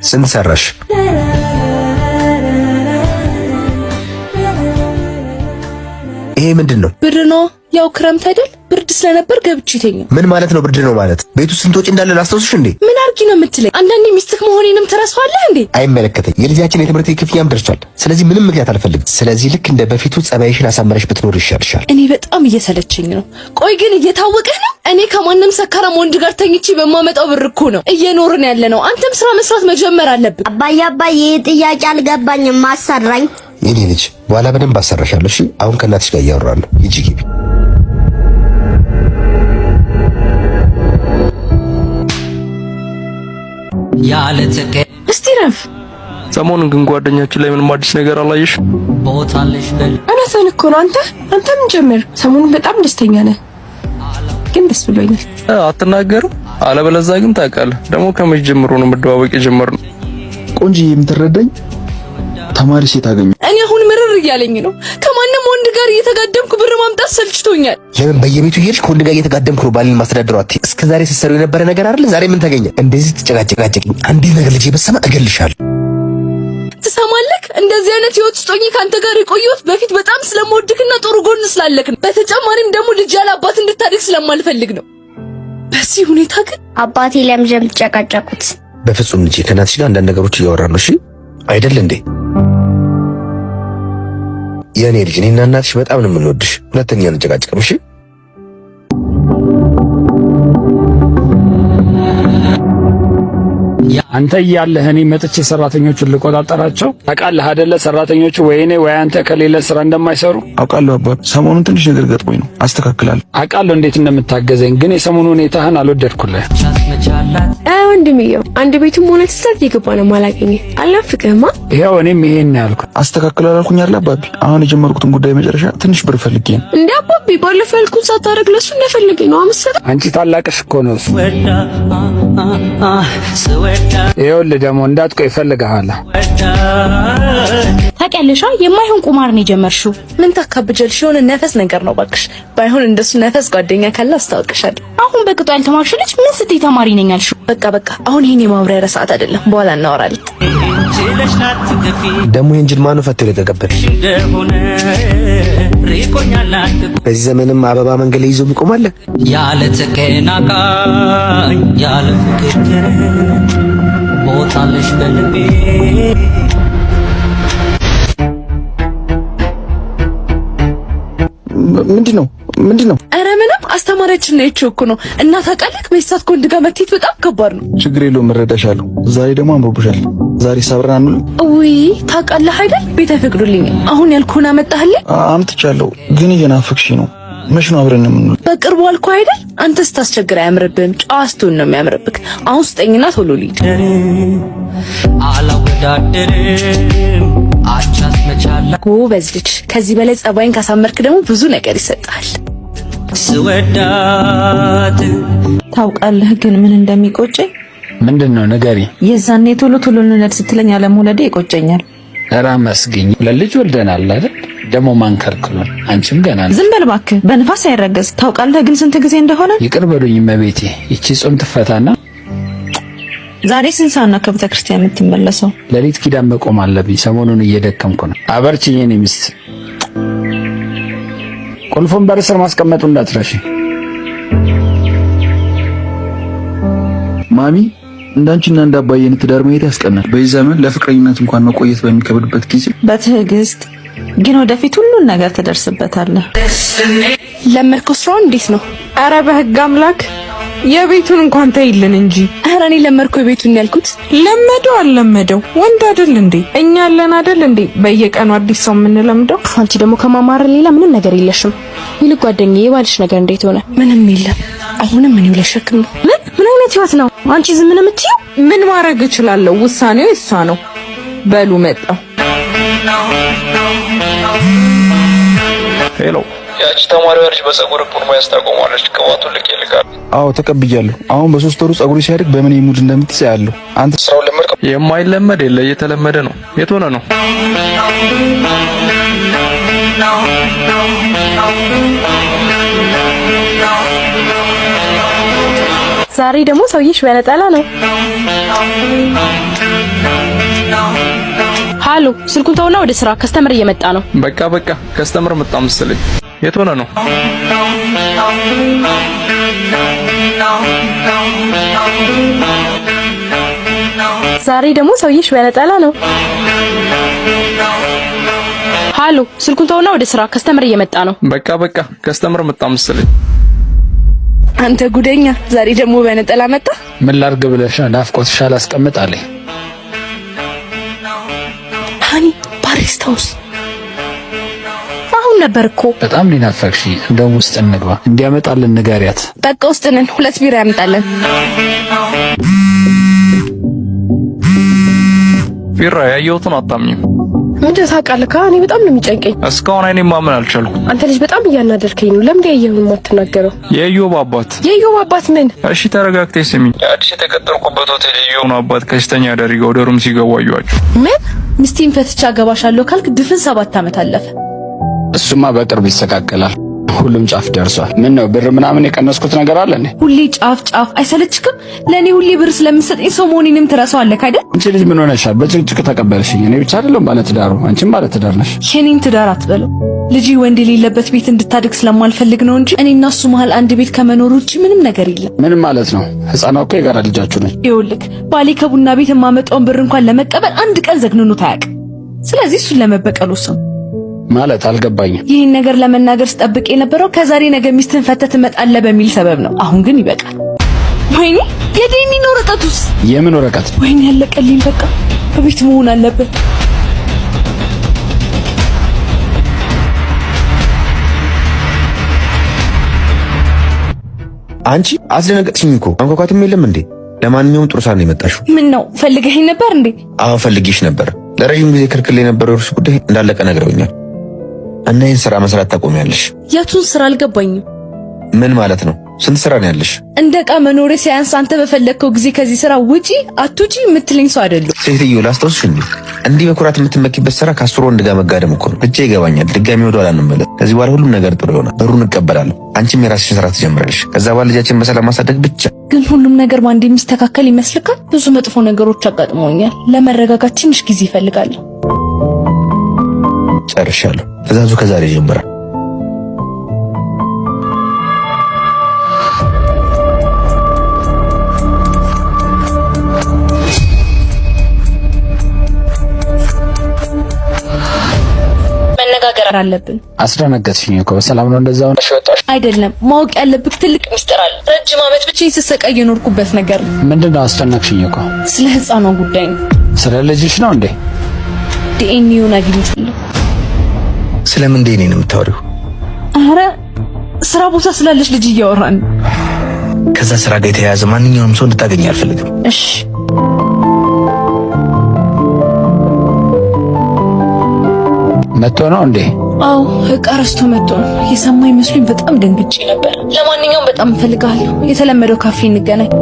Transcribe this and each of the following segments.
ስንት ሰራሽ? ይሄ ምንድነው? ብር ነው። ያው ክረምት አይደል? ብርድ ስለነበር ገብቼ ተኛ። ምን ማለት ነው ብርድ ነው ማለት? ቤቱ ስንት ወጪ እንዳለ ላስታውስሽ እንዴ? ምን አርጊ ነው የምትለኝ? አንዳንዴ ሚስትህ መሆኔንም ትረሳዋለህ እንዴ? አይመለከተኝ። የልጃችን የትምህርት ክፍያም ደርሷል። ስለዚህ ምንም ምክንያት አልፈልግም። ስለዚህ ልክ እንደ በፊቱ ጸባይሽን አሳመረሽ ብትኖር ይሻልሻል። እኔ በጣም እየሰለቸኝ ነው። ቆይ ግን እየታወቀህ ነው? እኔ ከማንም ሰካራም ወንድ ጋር ተኝቼ በማመጣው ብር እኮ ነው እየኖርን ያለ ነው። አንተም ስራ መስራት መጀመር አለብህ። አባዬ ጥያቄ አልገባኝም። ማሰራኝ የኔ ልጅ በኋላ በደንብ አሰራሻለሁ። እሺ አሁን ከእናትሽ ጋር እያወራን ነው። ሂጂ ግቢ። እስቲ ረፍ። ሰሞኑን ግን ጓደኛችን ላይ ምንም አዲስ ነገር አላየሽ? ቦታለሽ በል እውነትህን እኮ ነው። አንተ ምን ጀመር? ሰሞኑን በጣም ደስተኛ ነህ፣ ግን ደስ ብሎኛል። አትናገርም? አለበለዚያ ግን ታውቃለህ። ደግሞ ከመቼ ጀምሮ ነው መደዋወቅ የጀመርነው? ቆንጆ የምትረዳኝ ተማሪ ሴት አገኘ። እኔ አሁን ምርር እያለኝ ነው። ከማንም ወንድ ጋር እየተጋደምኩ ብር ማምጣት ሰልችቶኛል። ለምን በየቤቱ እየሄድሽ ከወንድ ጋር እየተጋደምኩ ነው ባልን ማስተዳደሩ? አትይ። እስከዛሬ ስትሰሪው የነበረ ነገር አይደል? ዛሬ ምን ተገኘ? እንደዚህ ትጨቃጨቃጨቅኝ? አንዲት ነገር ልጄ በሰማ እገልሻለሁ። ትሰማለህ? እንደዚህ አይነት ህይወት ውስጥ ሆኜ ካንተ ጋር የቆየሁት በፊት በጣም ስለምወድክና ጥሩ ጎን ስላለክ ነው። በተጨማሪም ደግሞ ልጅ ያለ አባት እንድታድግ ስለማልፈልግ ነው። በዚህ ሁኔታ ግን አባቴ ለምለም ተጨቃጨቁት። በፍጹም ልጄ፣ ከእናትሽ ጋር አንዳንድ ነገሮች እያወራን ነው። እሺ አይደል እንዴ? የኔ ልጅ እኔና እናትሽ በጣም ነው የምንወድሽ። ሁለተኛ እንጨቃጨቅም። እሺ አንተ እያለህ እኔ መጥቼ ሰራተኞቹን ልቆጣጠራቸው ታውቃለህ አይደለ? ሰራተኞቹ ወይ እኔ ወይ አንተ ከሌለ ስራ እንደማይሰሩ አውቃለሁ አባ። ሰሞኑን ትንሽ ነገር ገጥሞኝ ነው፣ አስተካክላለሁ። አውቃለሁ እንዴት እንደምታገዘኝ፣ ግን የሰሞኑ ሁኔታህን አልወደድኩልህ። ወንድምየው አንድ ቤቱም ሆነ ትሰጥ ይገባና ማላገኘ አላፍቅህማ። ይሄው እኔም ይሄን ያልኩት አስተካክላለሁ አላልኩኝ አይደል አባቢ? አሁን የጀመርኩትን ጉዳይ መጨረሻ ትንሽ ብር ፈልጌ ነው። እንዴ አባቢ ባለፈው ያልኩት ሳታረግ ለሱ እንደፈለገኝ ነው አመሰለ። አንቺ ታላቅሽ እኮ ነው እሱ። ይኸውልህ ደግሞ እንዳትቆይ እፈልግሃለሁ። ታውቂያለሽ የማይሆን ቁማር ነው የጀመርሽው። ምን ታካብጀልሽ? የሆነ ነፈስ ነገር ነው ባክሽ። ባይሆን እንደሱ ነፈስ ጓደኛ ካለ አስታውቅሻለሁ። አሁን በቅጡ ያልተማርሽ ልጅ ምን ስትይ ተማሪ ነኝ አልሽው? በቃ አሁን ይሄን የማብራሪያ ሰዓት አይደለም፣ በኋላ እናወራለን። ደግሞ የእንጅል ማኑ ፈትሎ የተቀበለ በዚህ ዘመንም አበባ መንገድ ላይ ይዞ ይቆማል። ያለ ተቀናቃኝ ያለ ፍቅር ቦታለሽ በልቤ። ምንድነው? ኧረ ምንም አስተማሪያችን ነው እኮ ነው። እና ታውቃለህ በይሳት ከወንድ ጋር መተት በጣም ከባድ ነው። ችግር የለውም እረዳሻለሁ። ዛሬ ደግሞ አምሮብሻል። ዛሬ ሰብራን ነው። ውይ ታውቃለህ አይደል? ቤት አይፈቅዱልኝ። አሁን ያልኩህን አመጣህልኝ? አምጥቻለሁ፣ ግን እየናፈቅሽ ነው። መች ነው አብረን የምንውለው? በቅርቡ አልኩህ አይደል? አንተ ስታስቸግር አያምርብህም፣ ጨዋስቱን ነው የሚያምርብህ። አሁን ስጠኝና ቶሎ ልሂድ። አላወዳደርም አቻስ መቻላ ጎበዝ ልጅ። ከዚህ በላይ ጸባይን ካሳመርክ ደግሞ ብዙ ነገር ይሰጣል። ስወዳት ታውቃለህ ግን ምን እንደሚቆጨኝ? ምንድነው ንገሪ። የዛኔ ቶሎ እንነድ ስትለኝ አለመውለዴ ይቆጨኛል። ኧረ መስግኝ፣ ለልጅ ወልደናል አይደል? ደግሞ ማንከርክሉን አንቺም ገና ነው። ዝም በል እባክህ፣ በንፋስ አይረገዝ። ታውቃለህ ግን ስንት ጊዜ እንደሆነ? ይቅር በሉኝ እመቤቴ። ይቺ ጾም ትፈታና ዛሬ ስንት ሰዓት ነው ከቤተ ክርስቲያን የምትመለሰው? ለሊት ኪዳን መቆም አለብኝ። ሰሞኑን እየደከምኩ ነው። አበርቺኝ የኔ ሚስት። ቁልፉን በር ስር ማስቀመጡ እንዳትረሺ። ማሚ እንዳንቺና እንዳባየን ትዳር ማየት ያስቀናል። በዚህ ዘመን ለፍቅረኝነት እንኳን መቆየት በሚከብድበት ጊዜ በትዕግስት ግን ወደፊት ሁሉን ነገር ትደርስበታለህ። ለመድከው ስራው እንዴት ነው? ኧረ በህግ አምላክ የቤቱን እንኳን ተይልን እንጂ። ኧረ እኔ ለመድከው የቤቱን ያልኩት። ለመደው አልለመደው ወንድ አይደል እንዴ? እኛ አለን አይደል እንዴ በየቀኑ አዲስ ሰው የምንለምደው? አንቺ ደግሞ ከማማር ሌላ ምንም ነገር የለሽም። ይልቅ ጓደኛዬ የባልሽ ነገር እንዴት ሆነ? ምንም የለም። አሁንም ምን ይውለሽክም ነው? ምን አይነት ህይወት ነው አንቺ ዝም ምን የምትይው? ምን ማድረግ እችላለሁ? ውሳኔው እሷ ነው። በሉ መጣው። ሄሎ፣ ያቺ ተማሪዋ ልጅ በፀጉር ፑር ማያስታቆማለች። ቅባቱን ልክ ይልካል። አዎ ተቀብያለሁ። አሁን በ3 ወሩ ፀጉሩ ሲያድግ በምን ሙድ እንደምትይዝ ያለው አንተ ስራውን ለመድከው። የማይለመድ የለ እየተለመደ ነው። የት ሆነ ነው? ዛሬ ደግሞ ሰውዬሽ በነጠላ ነው። ሃሎ ስልኩን ተውና ወደ ስራ ከስተመር እየመጣ ነው። በቃ ከስተመር መጣ መሰለኝ። የት ሆነ ነው? ዛሬ ደግሞ ሰውዬሽ በነጠላ ነው። ሃሎ ስልኩን ተውና ወደ ስራ ከስተመር እየመጣ ነው። በቃ ከስተመር መጣ መሰለኝ። አንተ ጉደኛ ዛሬ ደግሞ በነጠላ መጣ። ምን ላድርግ ብለሽ ናፍቆትሽ አላስቀምጥ አለኝ። ሃኒ ባሪስታውስ አሁን ነበር እኮ። በጣም ሊናፈቅሽ። እንደውም ውስጥ እንግባ እንዲያመጣልን ንገሪያት። በቃ ውስጥ ነን። 2 ቢራ ያመጣለን። ቢራ ያየሁትን አታምኝም። ምንድን ታውቃለህ? እኔ በጣም ነው የሚጨንቀኝ። እስካሁን እኔ ማመን አልቻልኩም። አንተ ልጅ በጣም እያናደርከኝ ነው። ለምን ያየሁን የማትናገረው? የኢዮብ አባት ምን? እሺ ተረጋግተሽ ስሚኝ። አዲስ የተቀጠርኩበት ሆቴል የኢዮብ አባት ከስተኛ አዳሪ ጋር ወደ ሩም ሲገቡ አየኋቸው። ምን? ሚስቴን ፈትቻ አገባሻለሁ ካልክ ድፍን 7 ዓመት አለፈ። እሱማ በቅርብ ይስተካከላል። ሁሉም ጫፍ ደርሷል። ምን ነው ብር ምናምን የቀነስኩት ነገር አለ እንዴ? ሁሌ ጫፍ አይሰለችክም? ለኔ ሁሌ ብር ስለምትሰጠኝ ሰው መሆኔንም ትረሳዋለህ አይደል? አንቺ ልጅ ምን ሆነሻል? በጭቅጭቅ ተቀበልሽኝ። እኔ ብቻ አይደለም ባለትዳሩ፣ አንቺም ባለትዳር ነሽ። የኔን ትዳር አትበለው። ልጅ ወንድ የሌለበት ቤት እንድታድግ ስለማልፈልግ ነው እንጂ እኔና እሱ መሀል አንድ ቤት ከመኖር ውጪ ምንም ነገር የለም። ምንም ማለት ነው? ህፃኗ እኮ የጋራ ልጃችሁ ነች። ይኸውልህ ባሌ ከቡና ቤት የማመጣውን ብር እንኳን ለመቀበል አንድ ቀን ዘግንኖት አያውቅም። ስለዚህ እሱን ለመበቀል ወሰንኩ። ማለት አልገባኝም። ይህን ነገር ለመናገር ስጠብቅ የነበረው ከዛሬ ነገ ሚስትህን ፈተህ ትመጣለህ በሚል ሰበብ ነው። አሁን ግን ይበቃል። ወይኔ የዴኒን ወረቀቱስ? የምን ወረቀት? ወይኔ ያለቀልኝ። በቃ በቤት መሆን አለበት። አንቺ አስደነገጥሽኝ እኮ። አንኳኳትም የለም እንዴ? ለማንኛውም ጥሩ ሰዓት ነው የመጣሽው። ምን ነው ፈልገኸኝ ነበር እንዴ? አዎ ፈልጌሽ ነበር። ለረጅም ጊዜ ክልክል የነበረው እርሱ ጉዳይ እንዳለቀ ነግረውኛል። እና ይህን ስራ መስራት ታቆሚያለሽ። የቱን ስራ አልገባኝም። ምን ማለት ነው? ስንት ስራ ነው ያለሽ? እንደ ዕቃ መኖሬ ሳያንስ አንተ በፈለግከው ጊዜ ከዚህ ስራ ውጪ አትውጪ የምትለኝ ሰው አይደለም። ሴትዮ ላስታውስሽ እንዲህ በኩራት የምትመኪበት ስራ ከአስሩ ወንድ ጋር መጋደም እኮ ነው። ብቻ ይገባኛል። ድጋሚ ወደ ኋላ እንመለስ። ከዚህ በኋላ ሁሉም ነገር ጥሩ ይሆናል። ብሩን እቀበላለሁ። አንቺም የራስሽን ስራ ትጀምራለሽ። ከዛ በኋላ ልጃችን በሰላም ማሳደግ ብቻ። ግን ሁሉም ነገር በአንድ የሚስተካከል ይመስልካል? ብዙ መጥፎ ነገሮች አጋጥሞኛል። ለመረጋጋት ትንሽ ጊዜ ይፈልጋል። ጨርሻለሁ። ትዕዛዙ ከዛሬ ይጀምራል። መነጋገር አለብን። አስደነገጥሽኝ እኮ። በሰላም ነው እንደዛ ሆነሽ ወጣሽ? አይደለም፣ ማወቅ ያለብህ ትልቅ ሚስጥር አለ። ረጅም ዓመት ብቻ ስሰቃይ የኖርኩበት ነገር ነው። ምንድነው? አስጨነቅሽኝ እኮ። ስለ ህፃኗ ጉዳይ ነው። ስለ ልጅሽ ነው እንዴ? ዲኤንኤውን አግኝቻለሁ። ስለምን ዲኤንኤ ነው የምታወሪው? አረ ስራ ቦታ ስላለች ልጅ እያወራን። ከዛ ስራ ጋር የተያያዘ ማንኛውም ሰው እንድታገኝ አልፈልግም። እሺ መጥቶ ነው እንዴ? አዎ እቃ ረስቶ መጥቶ ነው። የሰማኝ መስሎኝ በጣም ደንግጬ ነበር። ለማንኛውም በጣም እፈልጋለሁ። የተለመደው ካፌ እንገናኝ።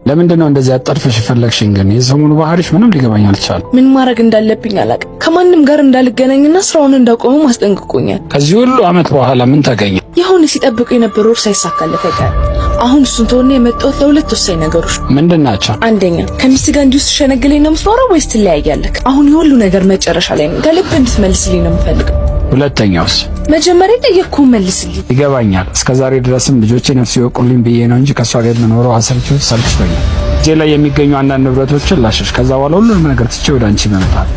ለምንድን ነው እንደዚህ አጣርፈሽ ፈለግሽኝ? ግን የሰሞኑ ባህሪሽ ምንም ሊገባኝ አልቻለም። ምን ማድረግ እንዳለብኝ አላውቅም። ከማንም ጋር እንዳልገናኝና ስራውን እንዳቆሙ ማስጠንቅቆኛል። ከዚህ ሁሉ አመት በኋላ ምን ተገኘ? የሆነ ሲጠብቁ የነበረው እርስ ሳይሳካለት አይቀርም። አሁን እሱን ተወነ የመጣሁት ለሁለት ወሳኝ ነገሮች። ምንድን ናቸው? አንደኛ ከሚስት ጋር እንዲሁ ስትሸነግለኝ ነው የምትኖረው ወይስ ትለያያለህ? አሁን የሁሉ ነገር መጨረሻ ላይ ነው። ከልብ እንድትመልስልኝ ነው የምፈልገው። ሁለተኛውስ? መጀመሪያ ጠየቅኩህን መልስልኝ። ይገባኛል። እስከዛሬ ድረስም ልጆቼ ነፍስ ይወቁልኝ ብዬ ነው እንጂ ከሷ ጋር የምኖረው አሰልችቶኝ ሰልችቶኛል። እጄ ላይ የሚገኙ አንዳንድ ንብረቶችን ላሸሽ። ከዛ በኋላ ሁሉንም ነገር ትቼ ወደ አንቺ መምጣት።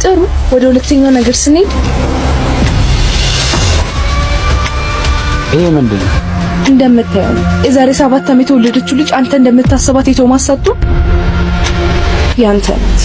ጥሩ። ወደ ሁለተኛው ነገር ስንሄድ ይሄ ምንድን ነው? እንደምታየው የዛሬ 7 ዓመት የወለደችው ልጅ አንተ እንደምታስባት የቶማስ ሰጡ ያንተ ናት።